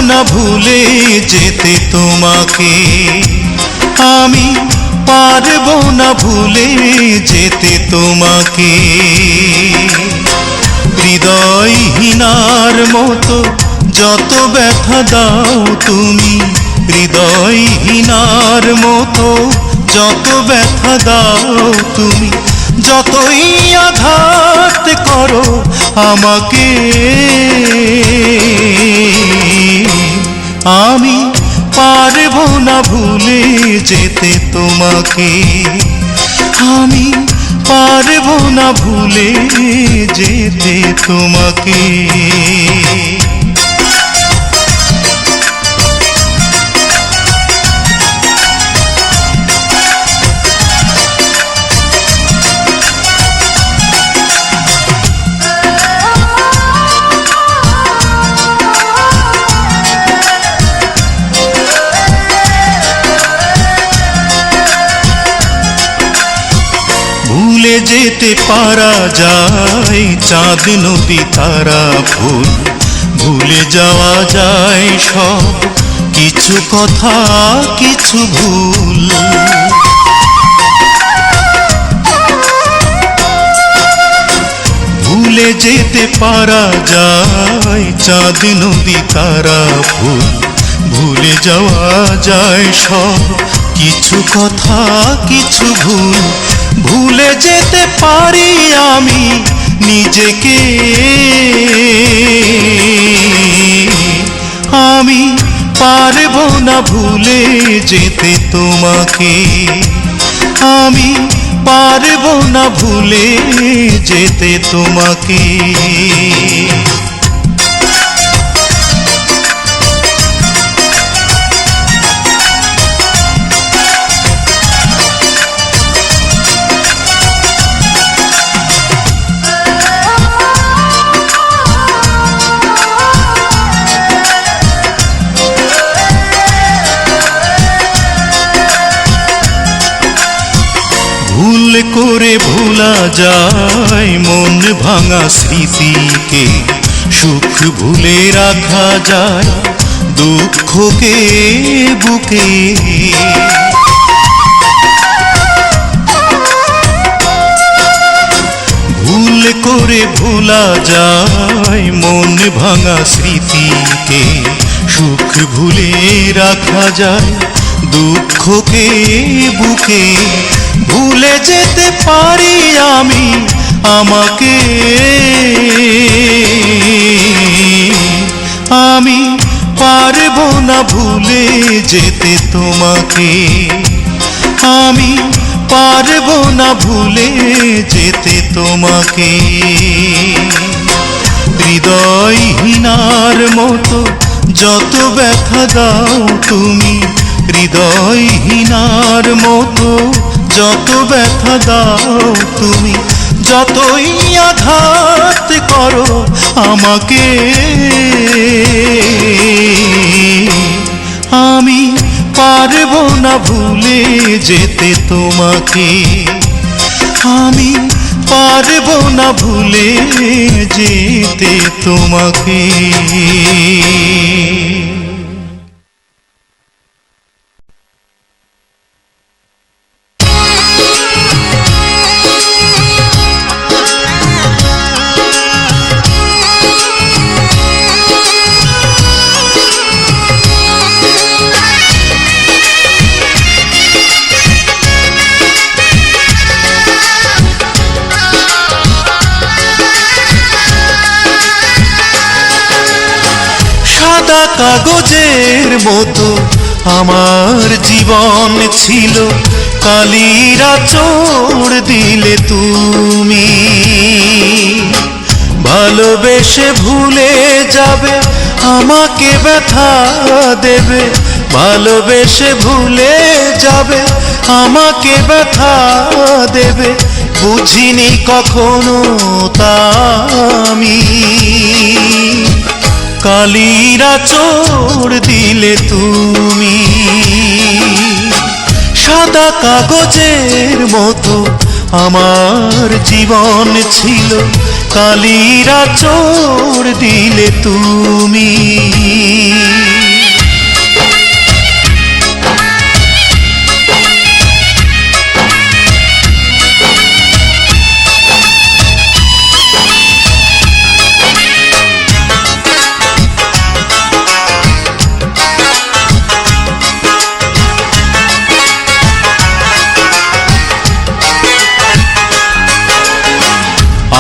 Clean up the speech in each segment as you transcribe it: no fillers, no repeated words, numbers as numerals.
না ভুলে যেতে তোমাকে, আমি পারবো না ভুলে যেতে তোমাকে। হৃদয়হীনার মতো যত ব্যথা দাও তুমি, হৃদয়হীনার মতো যত ব্যথা দাও তুমি, যতই আঘাত করো আমাকে, আমি পারবো না ভুলে যেতে তোমাকে, আমি পারবো না ভুলে যেতে তোমাকে। ভুলে যেতে পারা যায় চাঁদ নদী তারা ফুল, ভুলে যাওয়া যায় সব কিছু কথা কিছু ভুল। ভুলে যেতে পারা যায় চাঁদ নদী তারা ফুল, ভুলে যাওয়া যায় সব কিছু কথা কিছু ভুল। ভুলে যেতে পারি আমি নিজেকে, আমি পারবো না ভুলে যেতে তোমাকে, আমি পারবো না ভুলে যেতে তোমাকে। ভুল করে ভোলা যায় মন ভাঙা স্মৃতিকে, সুখ ভুলে রাখা যায় দুঃখকে বুকে। ভুল করে ভোলা যায় মন ভাঙা স্মৃতিকে, সুখ ভুলে রাখা যায় দুঃখকে বুকে। ভুলে যেতে পারি আমি আমাকে, আমি পারবো না ভুলে যেতে তোমাকে, আমি পারবো না ভুলে যেতে তোমাকে। হৃদয়হীনার মতো যত ব্যথা দাও তুমি, হৃদয়হীনার মতো যত ব্যথা দাও তুমি, যতই আঘাত করো আমাকে, আমি পারবো না ভুলে যেতে তোমাকে, আমি পারবো না ভুলে যেতে তোমাকে। সাদা কাগজের মতো আমার জীবন ছিল, কালির আঁচড় দিলে তুমি। ভালোবেসে ভুলে যাবে আমাকে ব্যথা দেবে, ভালোবেসে ভুলে যাবে আমাকে ব্যথা দেবে, বুঝিনি কখনো তা আমি। কালির আঁচড় দিলে তুমি। সাদা কাগজের মতো আমার জীবন ছিল, কালির আঁচড় দিলে তুমি।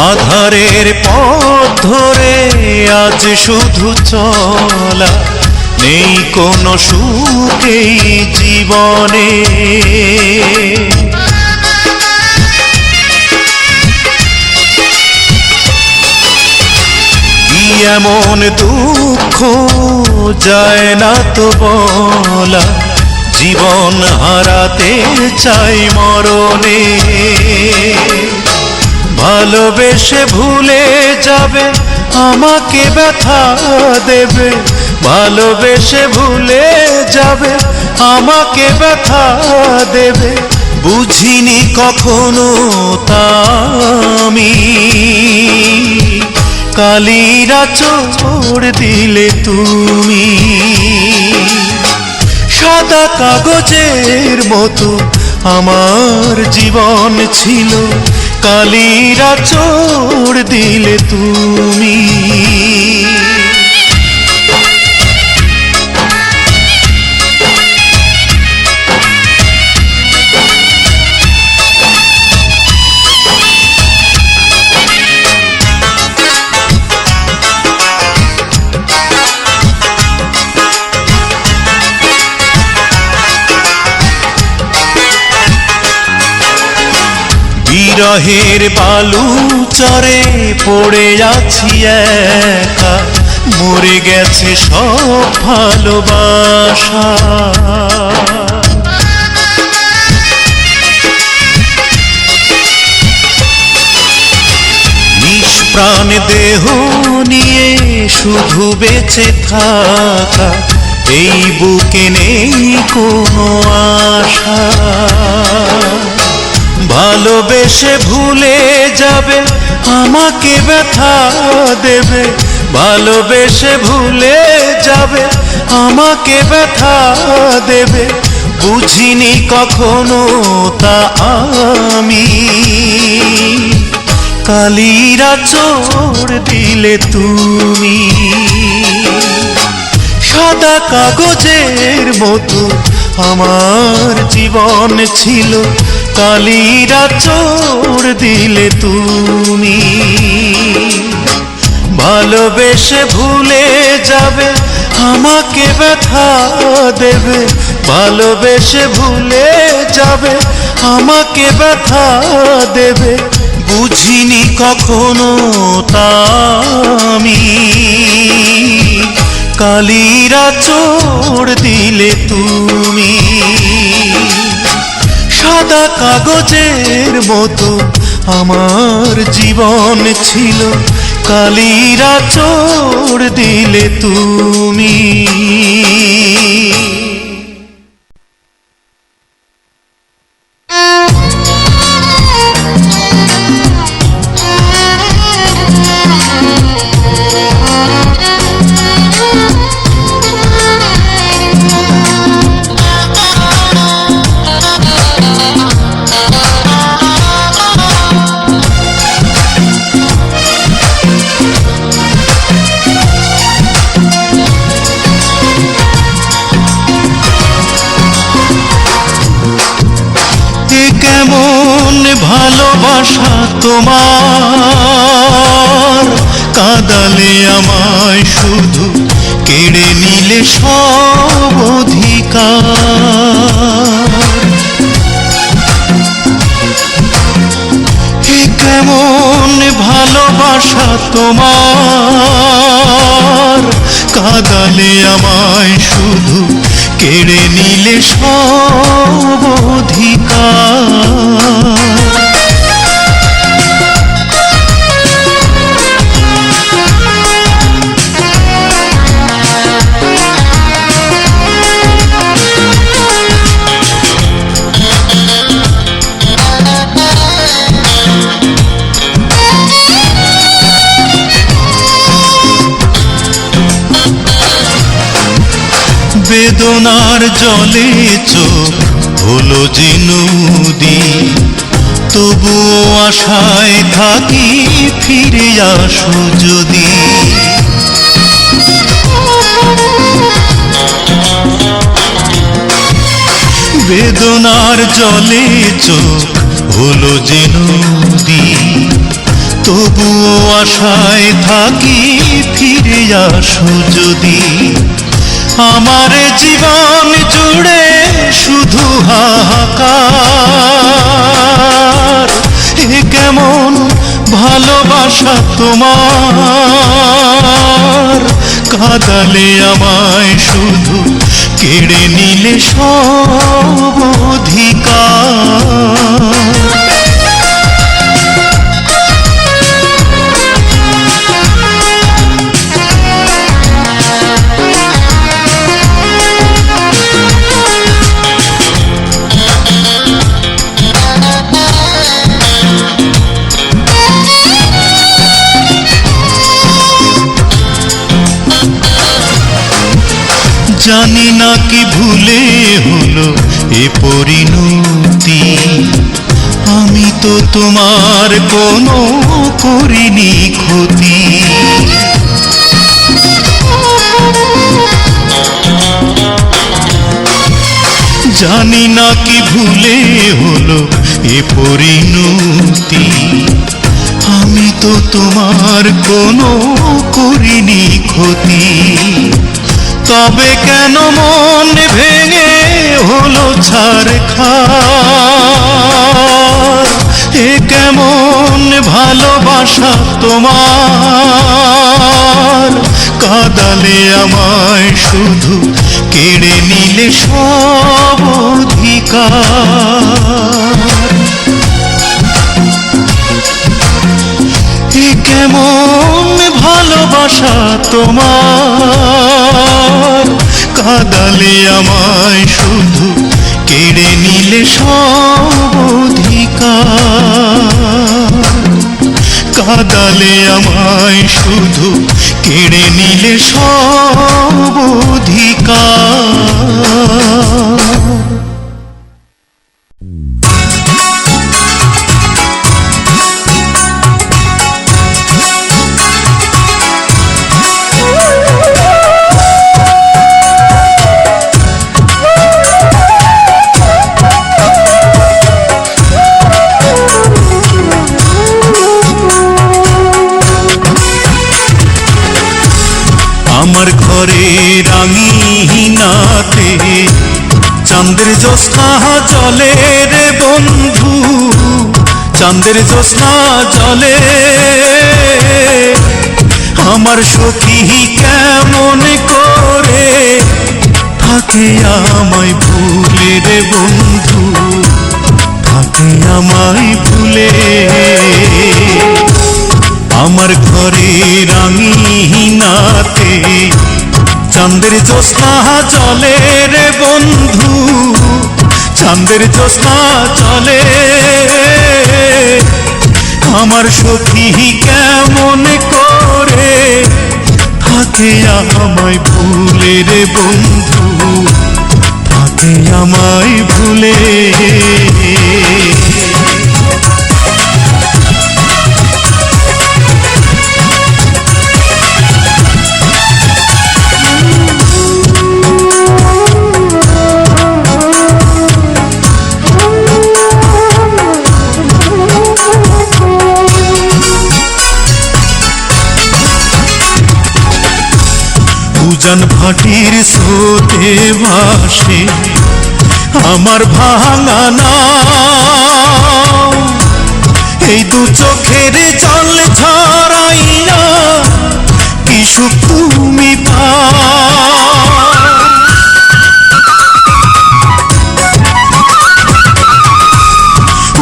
আধারের পথ ধরে আজ শুধু চলা, নেই কোনো সুখ এই জীবনে। কি এমন দুঃখ যায় না তো বলা, জীবন হারাতে চাই মরণে। ভালোবেসে ভুলে যাবে আমাকে ব্যথা দেবে, ভালোবেসে ভুলে যাবে আমাকে ব্যথা দেবে, বুঝিনি কখনো তা আমি। কালির আঁচড় দিলে তুমি। সাদা কাগজের মতো আমার জীবন ছিল, কালির আঁচড় দিলে তুমি। বিরহের বালু চরে পড়ে আছি একা, মরে গেছে সব ভালোবাসা। নিষ্প্রাণ দেহ নিয়ে শুধু বেঁচে থাকা, এই বুকে নেই কোনো আশা। ভালোবেসে ভুলে যাবে আমাকে ব্যথা দেবে, ভালোবেসে ভুলে যাবে আমাকে ব্যথা দেবে, বুঝিনি কখনো তা আমি। কালির আঁচড় দিলে তুমি। সাদা কাগজের মতো আমার জীবন ছিল, কালির আঁচড় দিলে তুমি। ভালোবেসে ভুলে যাবে আমাকে ব্যথা দেবে, ভালোবেসে ভুলে যাবে আমাকে ব্যথা দেবে, বুঝিনি কখনো তা আমি। কালির আঁচড় দিলে তুমি। সাদা কাগজের মতো আমার জীবন ছিল, কালির আঁচড় দিলে তুমি। ভালোবাসা তোমার, কাঁদালে আমায় শুধু কেড়ে নিলে সব অধিকার। কেমন ভালোবাসা তোমার, কাঁদালে আমায় শুধু কেড়ে নিলে সব অধিকার। বেদনার জলে চোখ হলো যে নদী, তবুও আশায় থাকি ফিরে আসো যদি। বেদনার জলে চোখ হলো যে নদী, তবুও আশায় থাকি ফিরে আসো যদি। আমার জীবন জুড়ে শুধু হাহাকার, এ কেমন ভালোবাসা তোমার। কাঁদালে আমায় শুধু কেড়ে নিলে সব অধিকার। জানি না কি ভুলে হলো এ পরিণতি, আমি তো তোমার কোনো করিনি ক্ষতি। জানি না কি ভুলে হলো এ পরিণতি, আমি তো তোমার কোনো করিনি ক্ষতি। তবে কেন মন ভেঙে হলো ছারখার, এ কেমন ভালোবাসা তোমার। কাঁদালে আমায় শুধু কেড়ে নিলে সব অধিকার। এ কেমন ভালোবাসা তোমার। কাঁদালে আমায় শুধু কেড়ে নিলে সব অধিকার। কাঁদালে আমায় শুধু কেড়ে নিলে সব অধিকার। আমার ঘরে রাঙিনাতে চাঁদের জ্যোৎস্না জলে রে বন্ধু, চাঁদের জ্যোৎস্না জলে। আমার সখী কেমন করে থাকে আমায় ভুলে রে বন্ধু, থাকে আমায় ভুলে। আমার ঘরে রাঙিনাতে চাঁদের জ্যোৎস্না জলে রে বন্ধু, চাঁদের জ্যোৎস্না জলে। আমার সখী কেমন করে থাকে আমায় ভুলে রে বন্ধু, থাকে আমায় ভুলে। উজান ভাটির স্রোতে ভাসে আমার ভাঙা নাও, এই দু চোখের জল ঝরাইয়া কি সুখ তুমি পাও।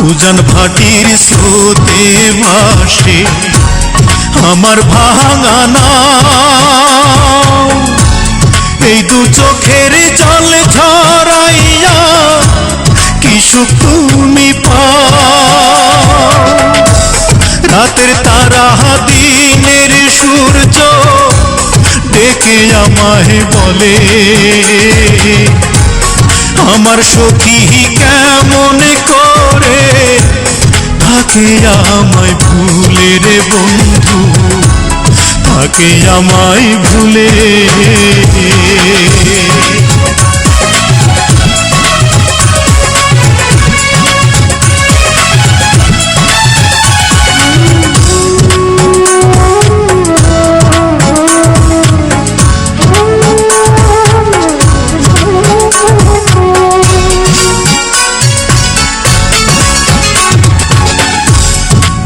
উজান ভাটির স্রোতে ভাসে আমার ভাঙা নাও, এই দু চোখের জল ঝরাইয়া কি সুখ তুমি পাও। রাতের তারা দিনের সূর্য ডেকে আমার আমায় বলে আমার সখী কেমন করে থাকে আমায় ভুলে রে বন্ধু, থাকে আমায় ভুলে।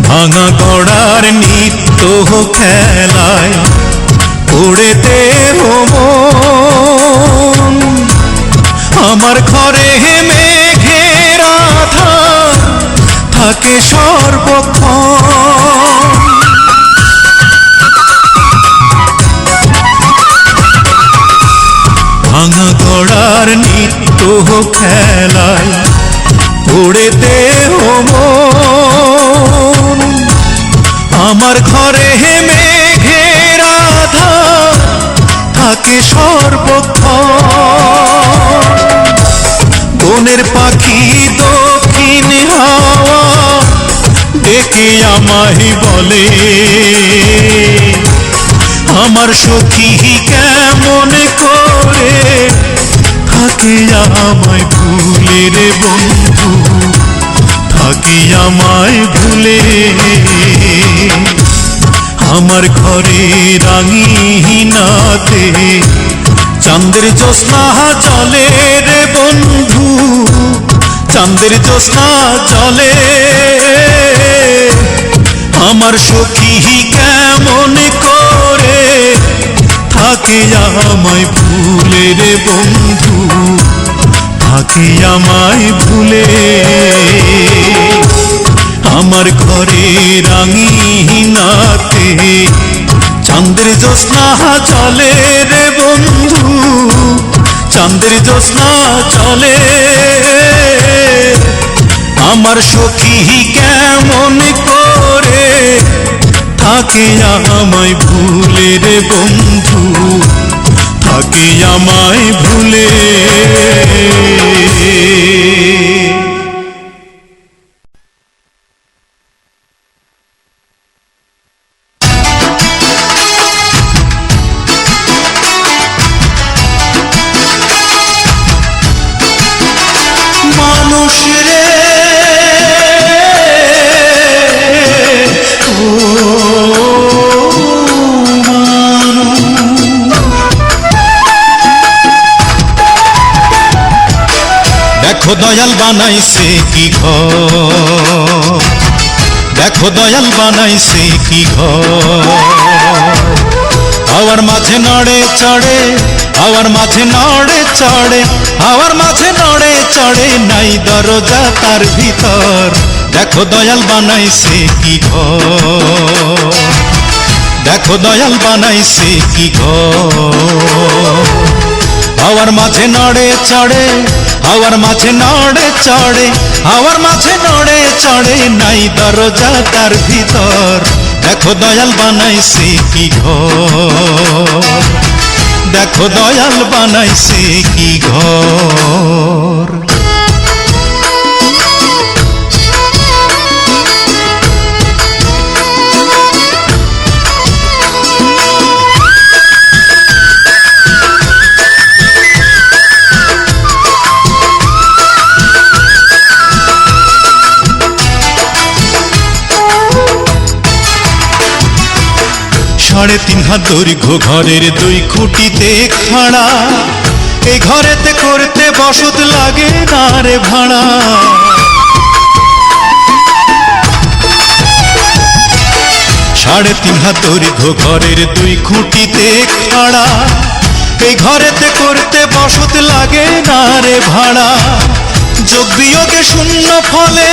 ভাঙা গড়ার নিত্য খেলায় উড়ে দেহ মন, আমার ঘরে মেঘের আধার থাকে সর্বক্ষণ। ভাঙা গড়ার নিত্য খেলায় উড়ে দেহ মন, আমার ঘরে মেঘের আধার থাকে সর্বক্ষণ। বনের পাখি দক্ষিণ হাওয়া ডেকে আমায় বলে আমার সখী কেমন করে থাকে আমায় ভুলে রে বন্ধু, থাকে আমায় ভুলে। আমার ঘরে রাঙিনাতে চাঁদের জ্যোৎস্না চলে রে বন্ধু, চাঁদের জ্যোৎস্না চলে। আমার সখী কেমন করে থাকে আমায় ভুলে রে বন্ধু, থাকে আমায় ভুলে। আমার ঘরে রাঙিনাতে চাঁদের জ্যোৎস্না চলে রে বন্ধু, চাঁদের জ্যোৎস্না চলে। আমার সখী কেমন করে থাকে আমায় ভুলে রে বন্ধু, থাকে আমায় ভুলে। দেখো দয়াল বানাইছে কি ঘর, দেখো দয়াল বানাইছে কি ঘর। হাওয়ার মাঝে নড়ে চড়ে, হাওয়ার মাঝে নড়ে চড়ে, হাওয়ার মাঝে নড়ে চড়ে, নাই দরজা তার ভিতর। দেখো দয়াল বানাইছে কি ঘর, দেখো দয়াল বানাইছে কি ঘর। হাওয়ার মাঝে নড়ে চড়ে, হাওয়ার মাঝে নড়ে চড়ে, হাওয়ার মাঝে নড়ে চড়ে, নাই দরজা তার ভিতর। দেখো দয়াল বানাইছে কি ঘর, দেখো দয়াল বানাইছে কি ঘর। সাড়ে তিন হাত দৈর্ঘ্য ঘরের দুই খুঁটিতে খাড়া, এই ঘরেতে করতে বসত লাগে না রে ভাড়া। সাড়ে তিন হাত দৈর্ঘ্য ঘরের দুই খুঁটিতে খাড়া, এই ঘরেতে করতে বসত লাগে না রে ভাড়া। যোগ বিয়োগে শূন্য ফলে,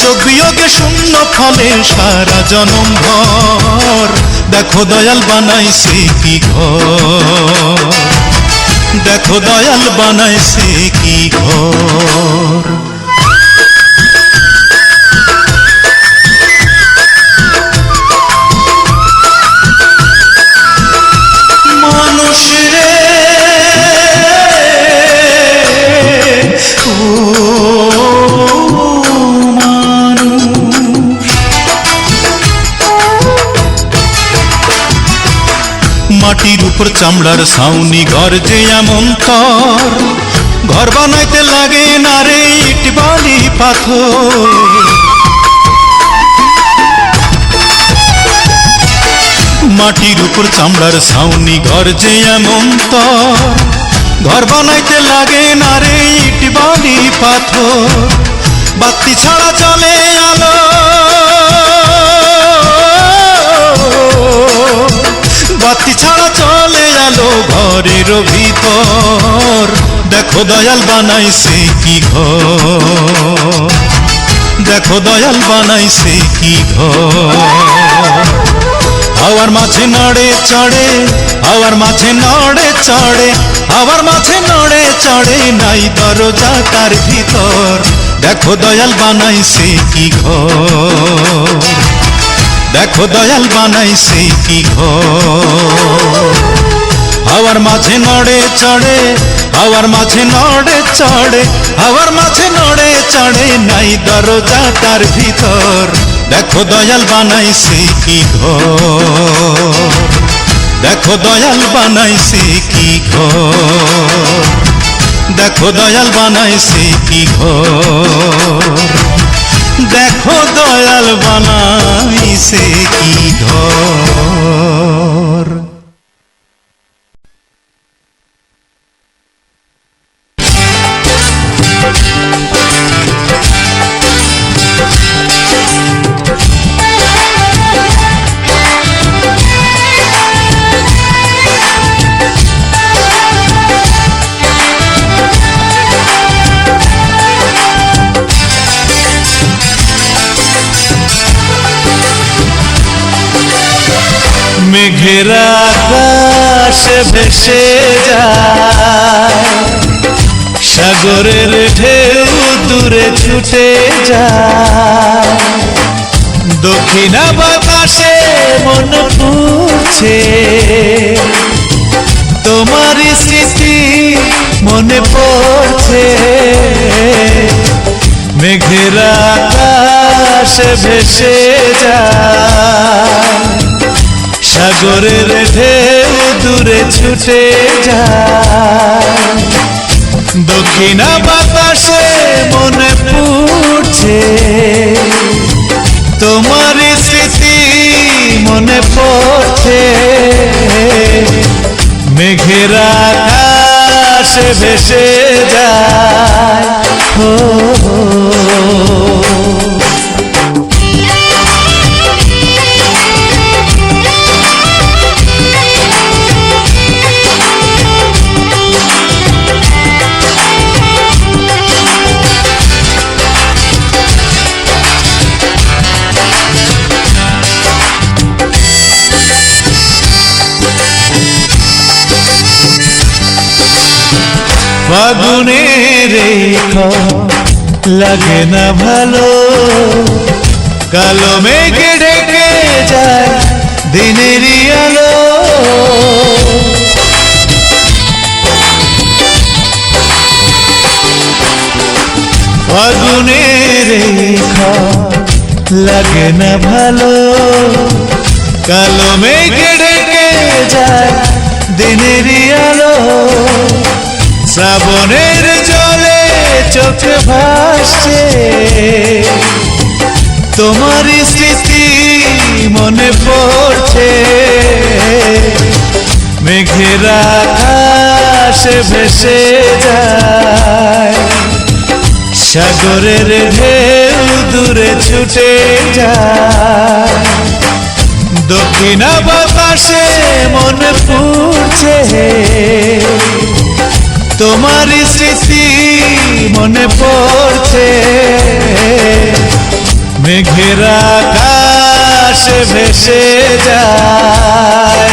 যোগ বিয়োগে শূন্য ফলে সারা জনম ভর। দেখো দয়াল বানাইছে কি ঘর, দেখো দয়াল বানাইছে কি ঘর। উপর চামড়ার ছাউনি ঘর যে এমন তর, ঘর বানাইতে লাগে না রে ইট বালি পাথর। মাটির উপর চামড়ার ছাউনি ঘর যে এমন তর, ঘর বানাইতে লাগে না রে ইট বালি পাথর। বাতি ছাড়া চলে আলো, বাতি ছাড়া চলে আলো ঘরের ভিতর। দেখো দয়াল বানাইছে কি ঘর, দেখো দয়াল বানাইছে কি ঘর। হাওয়ার মাঝে নড়ে চড়ে, হাওয়ার মাঝে নড়ে চড়ে, হাওয়ার মাঝে নড়ে চড়ে, নাই দরজা তার ভিতর। দেখো দয়াল বানাইছে কি ঘর, দেখো দয়াল বানাইছে কি ঘর। হাওয়ার মাঝে নড়ে চড়ে, হাওয়ার মাঝে নড়ে চড়ে, হাওয়ার মাঝে নড়ে চড়ে, নাই দরজা তার ভিতর। দেখো দয়াল বানাইছে কি ঘর, দেখো দয়াল বানাইছে কি ঘর, দেখো দয়াল বানাইছে কি ঘর, দেখো দয়াল বানাইছে কি ঘর। মেঘের আকাশে ভেসে যায়, সাগরের ঢেউ দূরে ছুটে যায়। দক্ষিণা বাতাসে মন পুছে, তোমারই স্মৃতি মনে পড়ছে। মেঘের আকাশে ভেসে যায়, সাগরের ঢেউ দূরে ছুটে যায়। দক্ষিণা বাতাসে মনে পড়ছে, তোমারই স্মৃতি মনে পড়ছে। মেঘের আকাশে ভেসে যায়, ও ফাগুনের রেখা লাগে না ভালো, কালো মেঘে ঢেকে যায় দিনেরই আলো। ফাগুনের রেখা লাগে না ভালো, কালো মেঘে ঢেকে যায় দিনেরই আলো। শ্রাবণের জলে চোখ ভাসছে, তোমারই স্মৃতি মনে পড়ছে। মেঘের আকাশে ভেসে যায়, সাগরের ঢেউ দূরে ছুটে যায়। দক্ষিণা বাতাসে মনে পড়ছে, তোমারই স্মৃতি মনে পড়ছে। মেঘের আকাশে ভেসে যায়,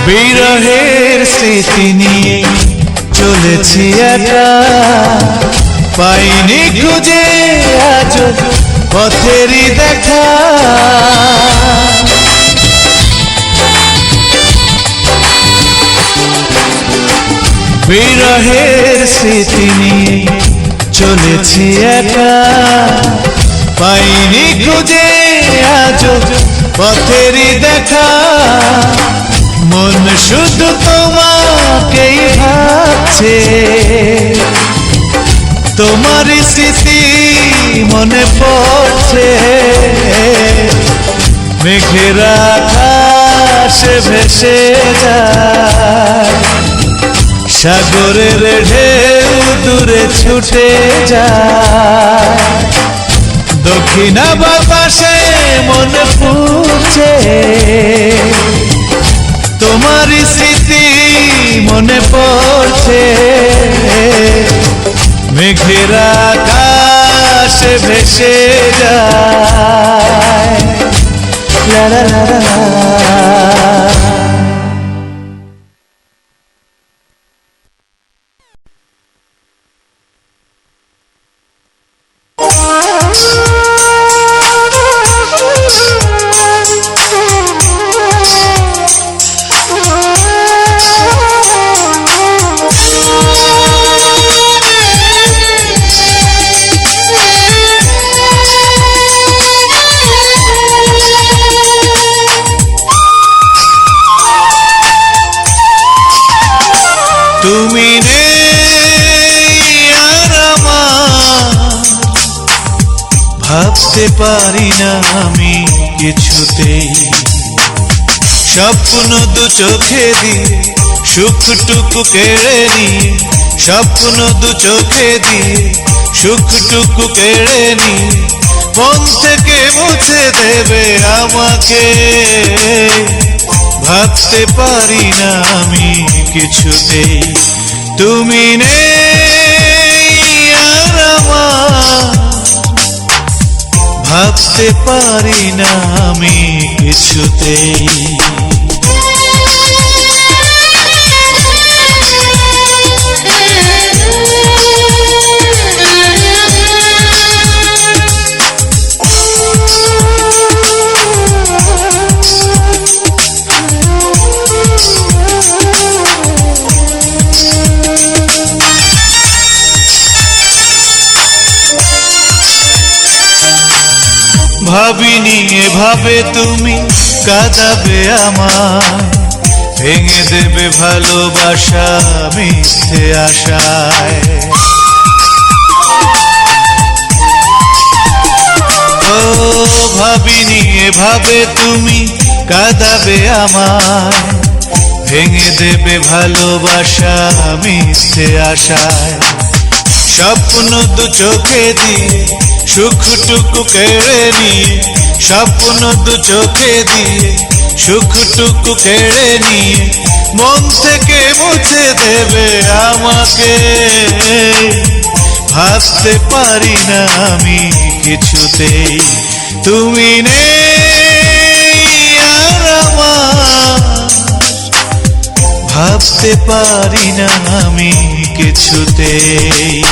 বিরহের স্মৃতি নিয়ে চলেছি একা, পাইনি খুঁজে আজ পথেরই দেখা। বিরহের স্মৃতি নিয়ে চলেছি একা, পাইনি খুঁজে আজ পথেরই দেখা। মন শুধু তোমাকেই ভাবছে, তোমার স্মৃতি মনে পড়ছে। মেঘের আকাশে ভেসে যায়, সাগরের ঢেউ দূরে ছুটে যায়। দক্ষিণা বাতাসে মনে পড়ছে, তোমার স্মৃতি মনে পড়ছে। মেঘের আকাশে ভেসে যায়। লা লা লা লা। তুমি নেই আর আমার, ভাবতে পারি না আমি কিছুতেই। স্বপ্ন দু চোখে দিয়ে সুখটুকু কেড়ে নিয়ে, স্বপ্ন দু চোখে দিয়ে সুখটুকু কেড়ে নিয়ে মন থেকে মুছে দেবে আমাকে। ভাবতে পারি না আমি কিছুতেই, তুমি নেই আর আমার। ভাবতে পারি না আমি কিছুতেই। ভাবিনি এভাবে তুমি কাঁদাবে আমায়, ভেঙে দেবে ভালোবাসা মিথ্যে আশায়। ও ভাবিনি এভাবে তুমি কাঁদাবে আমায়, ভেঙে দেবে ভালোবাসা মিথ্যে আশায়। স্বপ্ন দু চোখে দিয়ে সুখটুকু কেড়ে নিয়ে, স্বপ্ন দু চোখে দিয়ে সুখটুকু কেড়ে নিয়ে মন থেকে মুছে দেবে আমাকে। ভাবতে পারি না আমি কিছুতেই, তুমি নেই আর আমার। ভাবতে পারি না আমি কিছুতেই।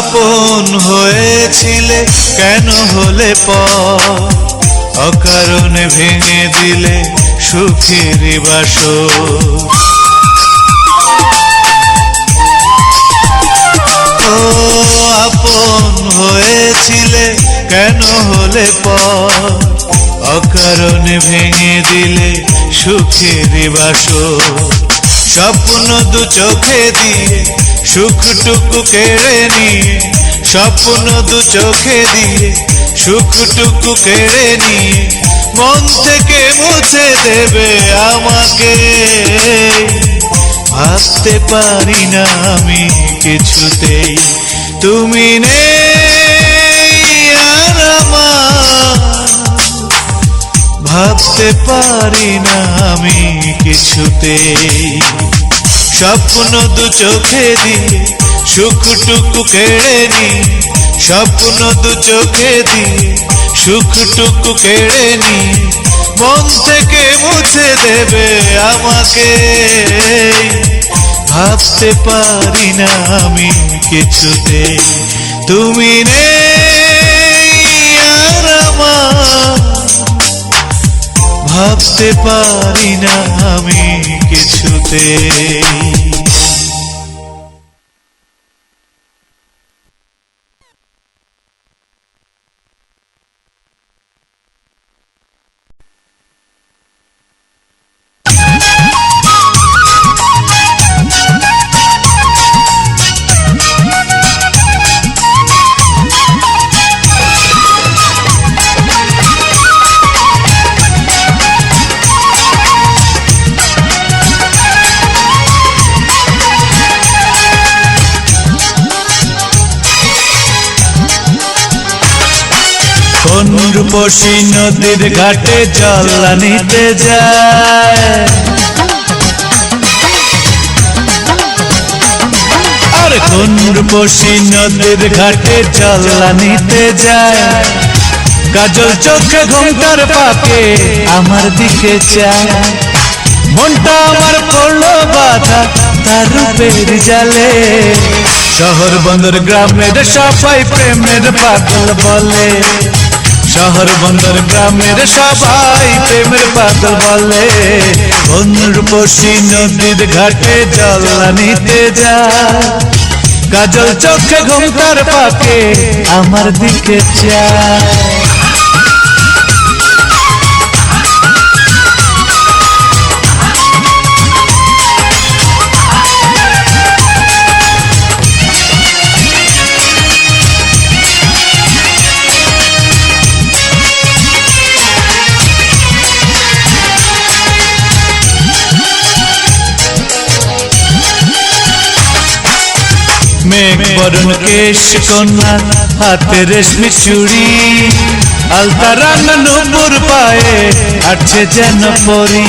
আপন হয়েছিলে কেন হলে পর, অকারণে ভেঙে দিলে সুখের বাসর। ও আপন হয়েছিলে কেন হলে পর, অকারণে ভেঙে দিলে সুখের বাসর। স্বপ্ন দু চোখে দিয়ে সুখটুকু কেড়ে নিয়ে, স্বপ্ন দু চোখে দিয়ে সুখটুকু কেড়ে নিয়ে মন থেকে মুছে দেবে আমাকে। ভাবতে পারি না আমি কিছুতেই, তুমি নেই আমার ভাবতে পারি না আমি কিছুতে স্বপ্ন দু চোখে দিয়ে সুখটুকু কেড়ে নি স্বপ্ন দু চোখে দিয়ে সুখটুকু কেড়ে নি মন থেকে মুছে দেবে আমাকে ভাবতে পারি না আমি কিছুতে তুমি নেই আর আমার ভাবতে পারি না আমি কিছুতে কোন রূপসী নদীর ঘাটে জল নিতে যায় আর কোন রূপসী নদীর ঘাটে জল নিতে যায় কাজল চোখে ঘোমটার পাকে আমার দিকে চায় মনটা আমার পড়লো বাধা তার রূপের জালে শহর বন্দর গ্রামের সবাই প্রেমের পাগল বলে শহর বন্দর গ্রামের সবাই প্রেমের পাগল বলে কোন রূপসী নদীর ঘাটে জল নিতে যায় কাজল চোখে ঘোমটার পাকে আমার দিকে চায় মেঘ বরণ কেশ কন্যা হাতে রেশমি চুড়ি আলতা রাঙা নূপুর পায়ে আটছে যেন পরি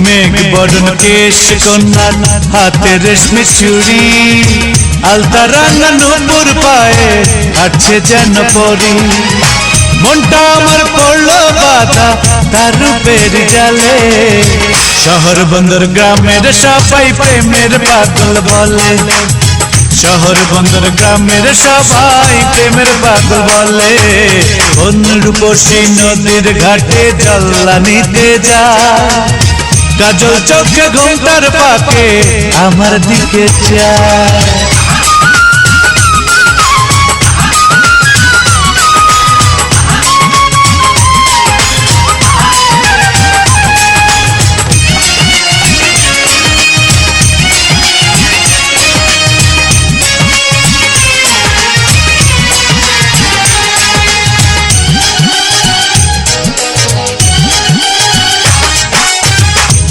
মেঘ বরণ কেশ কন্যা হাতে রেশমি চুড়ি আলতা রাঙা নূপুর পায়ে আটছে যেন পরি মনটা আমার পড়লো বাধা তার রূপের জালে শহর বন্দর গ্রামের সবাই প্রেমের পাগল বলে শহর বন্দর গ্রামের সবাই প্রেমের পাগল বলে কোন রূপসী নদীর ঘাটে জল নিতে যায় কাজল চোখে ঘোমটার পাকে আমার দিকে চায়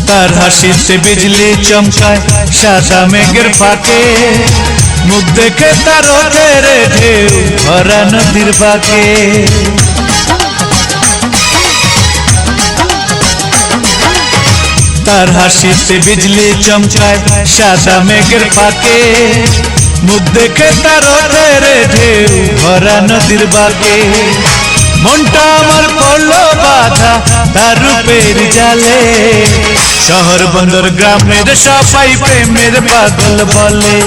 তার হাসিতে বিজলি চমকায় সাদা মেঘের ফাঁকে মুখ দেখে তার ওঠের ঢেউ ভরা নদীর বাঁকে তার হাসিতে বিজলি চমকায় সাদা মেঘের ফাঁকে মুখ দেখে তার ওঠের ঢেউ ভরা নদীর বাঁকে মনটা আমার পড়লো বাধা তার রূপের জালে শহর বন্দর গ্রামের সবাই প্রেমের পাগল বলে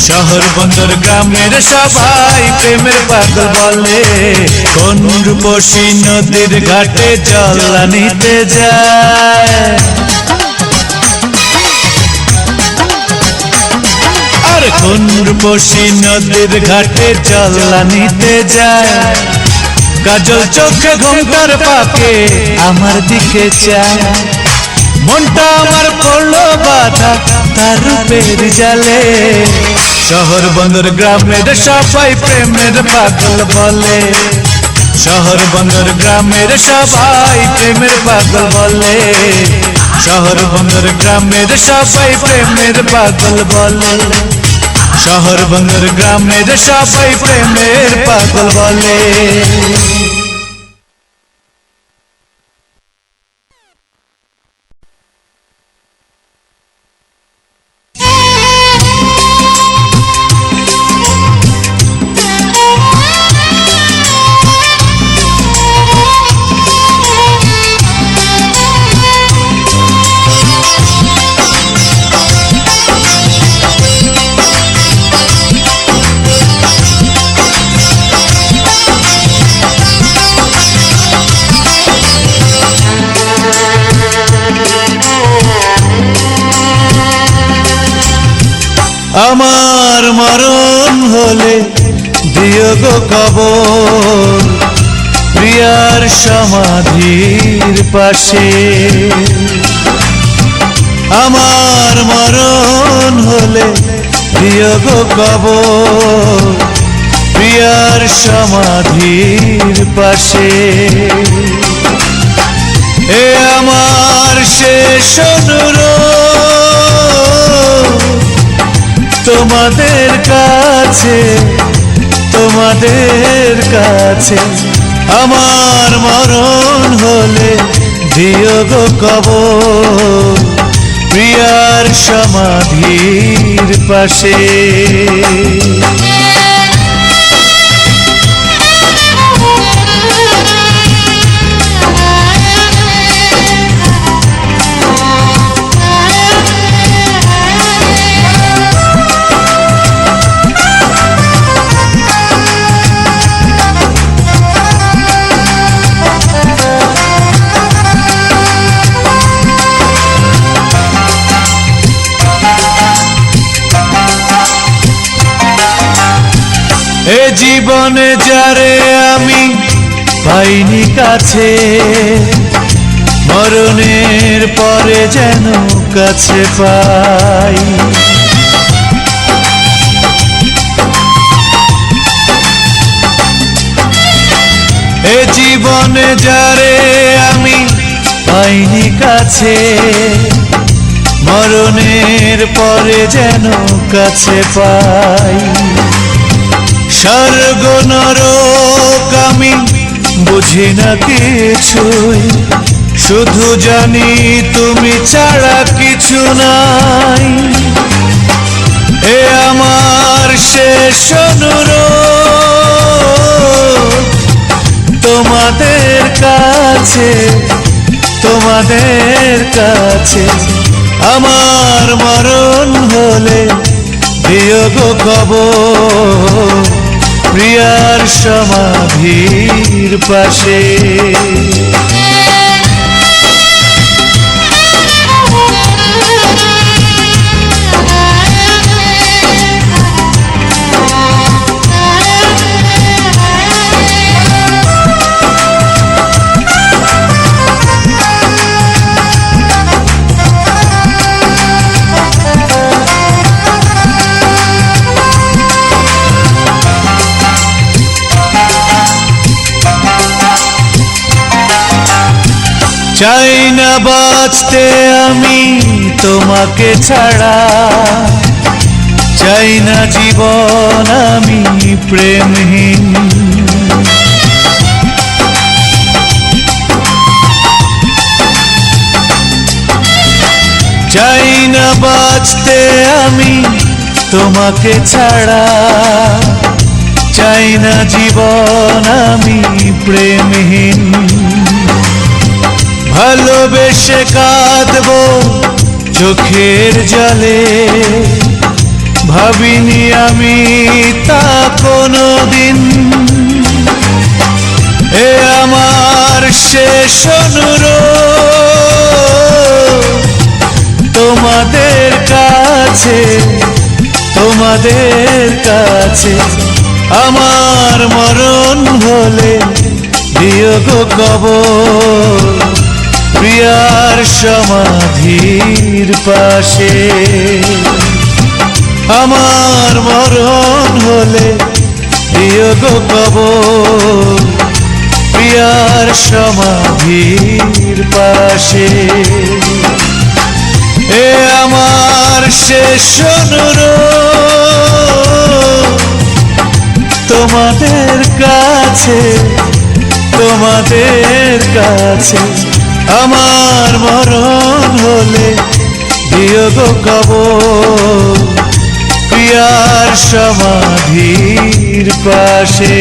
শহর বন্দর গ্রামের সবাই প্রেমের পাগল বলে কোন রূপসী নদীর ঘাটে জল নিতে যায় আর কোন রূপসী নদীর ঘাটে জল নিতে যায় কাজল চোখে ঘোমটার পাকে আমার দিকে চায় মনটা আমার পড়লো বাধা তার রূপের জালে শহর বন্দর গ্রামের সবাই প্রেমের পাগল বলে শহর বন্দর গ্রামের সবাই প্রেমের পাগল বলে শহর বন্দর গ্রামের সবাই প্রেমের পাগল বলে শহর বন্দর গ্রামের সবাই প্রেমের পাগল বলে। আমার মরণ হলে দিও গো কবর প্রিয়ার সমাধির পাশে। আমার মরণ হলে দিও গো কবর প্রিয়ার সমাধির পাশে। এ আমার শেষ অনুরোধ তোমাদের কাছে, তোমাদের কাছে। আমার মরণ হলে দিও গো কবর প্রিয়ার সমাধির পাশে। এ জীবনে যারে আমি পাইনি কাছে, মরণের পরে যেন কাছে পাই। এ জীবনে যারে আমি পাইনি কাছে, মরণের পরে যেন কাছে পাই। স্বর্গ নরক আমি বুঝি না কিছুই, শুধু জানি তুমি ছাড়া কিছু নাই। এ আমার শেষ অনুরোধ তোমাদের কাছে, তোমাদের কাছে। আমার মরণ হলে দিও গো কবর প্রিয়ার সমাধির পাশে। চাই না বাঁচতে আমি তোমাকে ছাড়া, চাই না জীবন আমি প্রেমহীন। চাই না বাঁচতে আমি তোমাকে ছাড়া, চাই না জীবন আমি প্রেমহীন। ভালোবেসে কাঁদবো চোখের জলে, ভাবিনি আমি তা কোনোদিন। এ আমার শেষ অনুরোধ তোমাদের কাছে, তোমাদের কাছে। আমার মরণ হলে দিও গো কবর প্রিয়ার সমাধির পাশে। আমার মরণ হলে দিও গো কবর প্রিয়ার সমাধির পাশে। এ এ আমার শেষ অনুরোধ তোমাদের কাছে, তোমাদের কাছে, আমার মরণ হলে দিও গো কবর প্রিয়ার সমাধির পাশে।